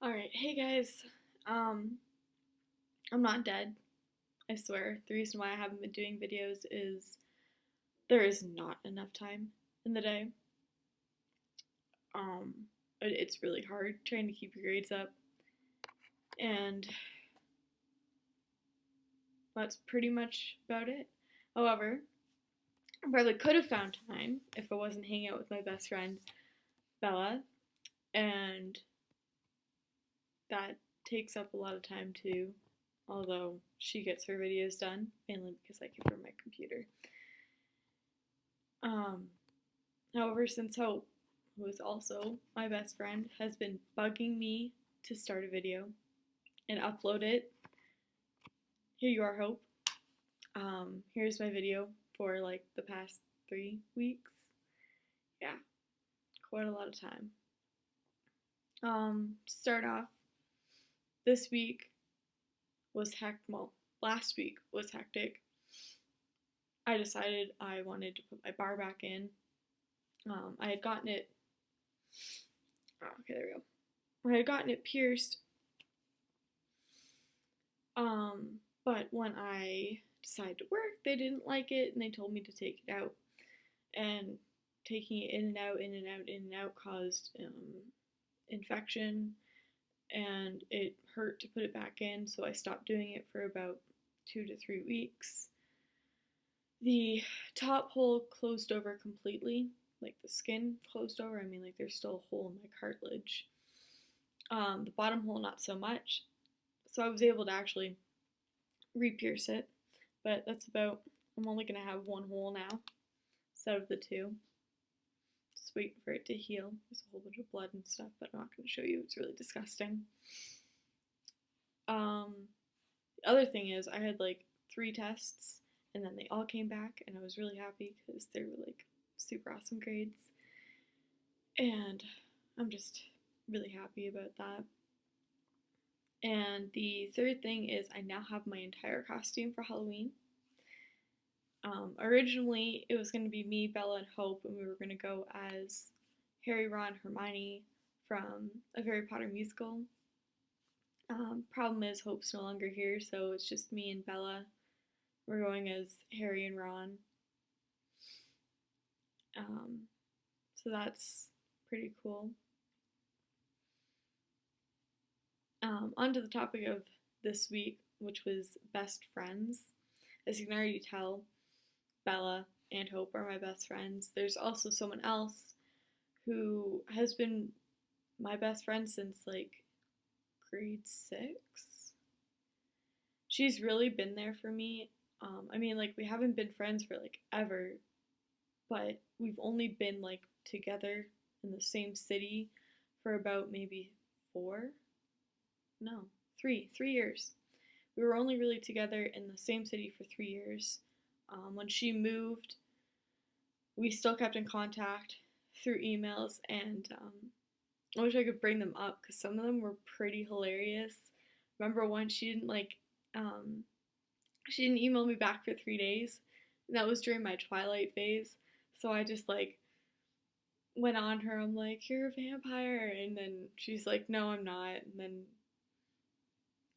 Alright, hey guys. Um, I'm not dead, I swear. The reason why I haven't been doing videos is there is not enough time in the day. Um, it's really hard trying to keep your grades up, and that's pretty much about it. However, I probably could have found time if I wasn't hanging out with my best friend, Bella, and that takes up a lot of time too, although she gets her videos done, mainly because I give her my computer. Um, However, since Hope, who is also my best friend, has been bugging me to start a video and upload it, here you are, Hope. Here's my video for like the past 3 weeks. Yeah, quite a lot of time. Start off, this week was last week was hectic. I decided I wanted to put my bar back in. I had gotten it. Oh, okay, there we go. I had gotten it pierced. But when I decided to work, they didn't like it and they told me to take it out. And taking it in and out, in and out, in and out caused infection, and it hurt to put it back in, so I stopped doing it for about 2 to 3 weeks. The top hole closed over completely, like the skin closed over. I mean, like there's still a hole in my cartilage. The bottom hole, not so much. So I was able to actually re-pierce it, but that's about. I'm only gonna have one hole now instead of the two. Just waiting for it to heal. There's a whole bunch of blood and stuff, but I'm not gonna show you. It's really disgusting. The other thing is, I had like 3 tests, and then they all came back, and I was really happy because they were like super awesome grades, and I'm just really happy about that. And the third thing is, I now have my entire costume for Halloween. Originally, it was going to be me, Bella, and Hope, and we were going to go as Harry, Ron, Hermione from a Harry Potter musical. Problem is, Hope's no longer here, so it's just me and Bella. We're going as Harry and Ron. So that's pretty cool. On to the topic of this week, which was best friends. As you can already tell, Bella and Hope are my best friends. There's also someone else who has been my best friend since like grade 6. She's really been there for me. I mean, like, we haven't been friends for like ever, but we've only been like together in the same city for about maybe 4, no, 3 years. We were only really together in the same city for 3 years. When she moved, we still kept in contact through emails, and I wish I could bring them up because some of them were pretty hilarious. Remember once she didn't email me back for 3 days, and that was during my Twilight phase. So I just like went on her. I'm like, "You're a vampire," and then she's like, "No, I'm not." And then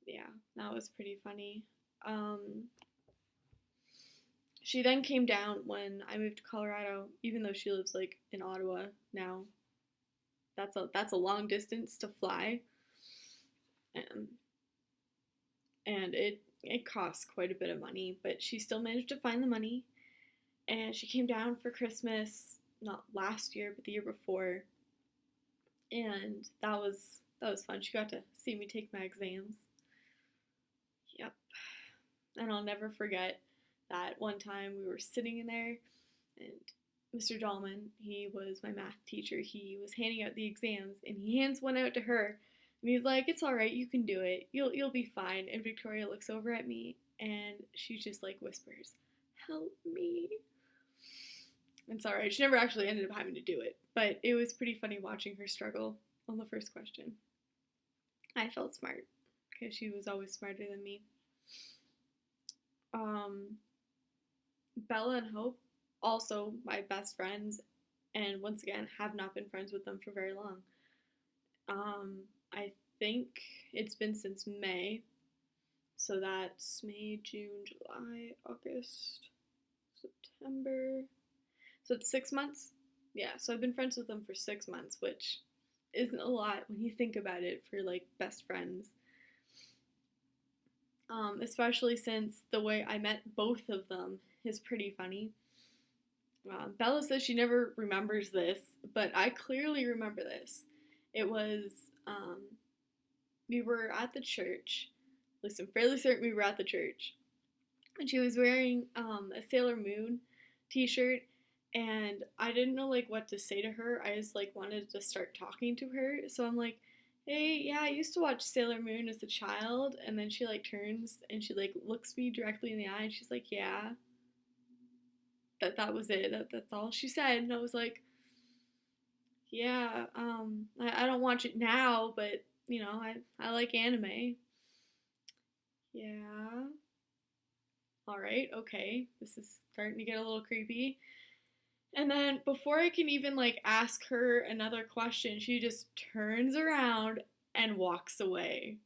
yeah, that was pretty funny. Um, she then came down when I moved to Colorado, even though she lives like in Ottawa now. That's a long distance to fly, um, and it costs quite a bit of money. But she still managed to find the money, and she came down for Christmas, not last year, but the year before, and that was fun. She got to see me take my exams. Yep. And I'll never forget that one time we were sitting in there, and Mr. Dahlman, he was my math teacher, he was handing out the exams, and he hands one out to her, and he's like, "It's all right, you can do it. You'll be fine." And Victoria looks over at me, and she just like whispers, "Help me." It's all right. She never actually ended up having to do it, but it was pretty funny watching her struggle on the first question. I felt smart because she was always smarter than me. Um, Bella and Hope, also my best friends, and once again, have not been friends with them for very long. I think it's been since May. So that's May, June, July, August, September. So it's 6 months? Yeah, so I've been friends with them for 6 months, which isn't a lot when you think about it for like best friends. Especially since the way I met both of them is pretty funny. Bella says she never remembers this, but I clearly remember this. It was, um, we were at the church. At least I'm fairly certain we were at the church. And she was wearing a Sailor Moon t-shirt, and I didn't know like what to say to her. I just like wanted to start talking to her. So I'm like, hey, yeah, I used to watch Sailor Moon as a child. And then she like turns and she like looks me directly in the eye and she's like, yeah. That was it. That's all she said. And I was like, yeah, I don't watch it now, but you know, I like anime. Yeah. All right, okay. This is starting to get a little creepy. And then before I can even like ask her another question, she just turns around and walks away.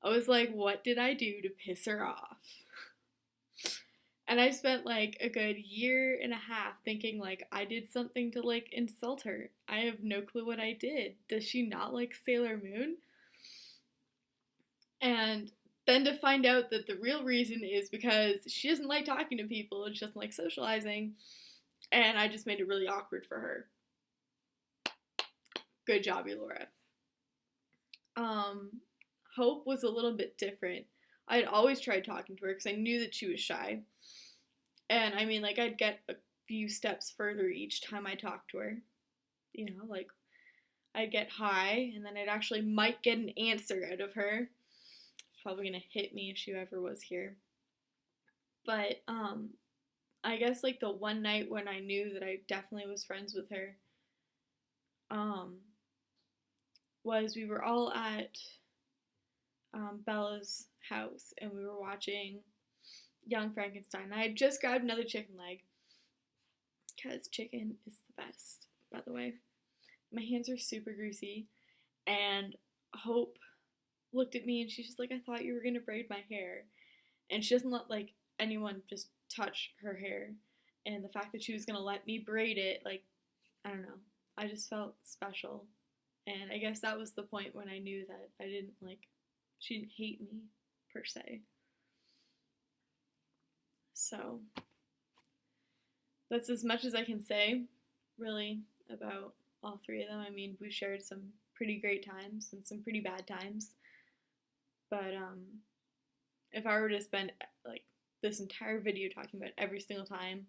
I was like, what did I do to piss her off? And I spent like a good year and a half thinking like I did something to like insult her. I have no clue what I did. Does she not like Sailor Moon? And then to find out that the real reason is because she doesn't like talking to people and she doesn't like socializing. And I just made it really awkward for her. Good job, Elaura. Hope was a little bit different. I had always tried talking to her because I knew that she was shy. And I mean, like, I'd get a few steps further each time I talked to her. You know, like, I'd get high, and then I'd actually might get an answer out of her. She's probably gonna hit me if she ever was here. But, I guess, like, the one night when I knew that I definitely was friends with her, um, was we were all at Bella's house, and we were watching Young Frankenstein. I had just grabbed another chicken leg, because chicken is the best, by the way. My hands are super greasy, and Hope looked at me and she's just like, I thought you were gonna braid my hair. And she doesn't let like anyone just touch her hair. And the fact that she was gonna let me braid it, like, I don't know. I just felt special. And I guess that was the point when I knew that I didn't like, she didn't hate me per se. So that's as much as I can say, really, about all three of them. I mean, we shared some pretty great times and some pretty bad times. But if I were to spend like this entire video talking about every single time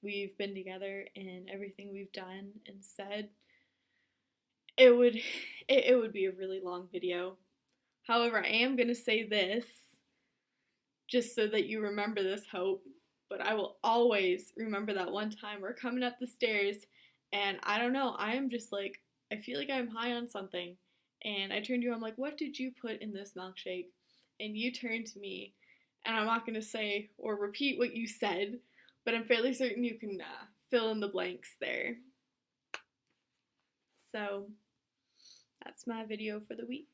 we've been together and everything we've done and said, it would be a really long video. However, I am gonna say this just so that you remember this, Hope. But I will always remember that one time we're coming up the stairs and I don't know, I am just like, I feel like I'm high on something. And I turned to you, I'm like, what did you put in this milkshake? And you turned to me, and I'm not going to say or repeat what you said, but I'm fairly certain you can fill in the blanks there. So, that's my video for the week.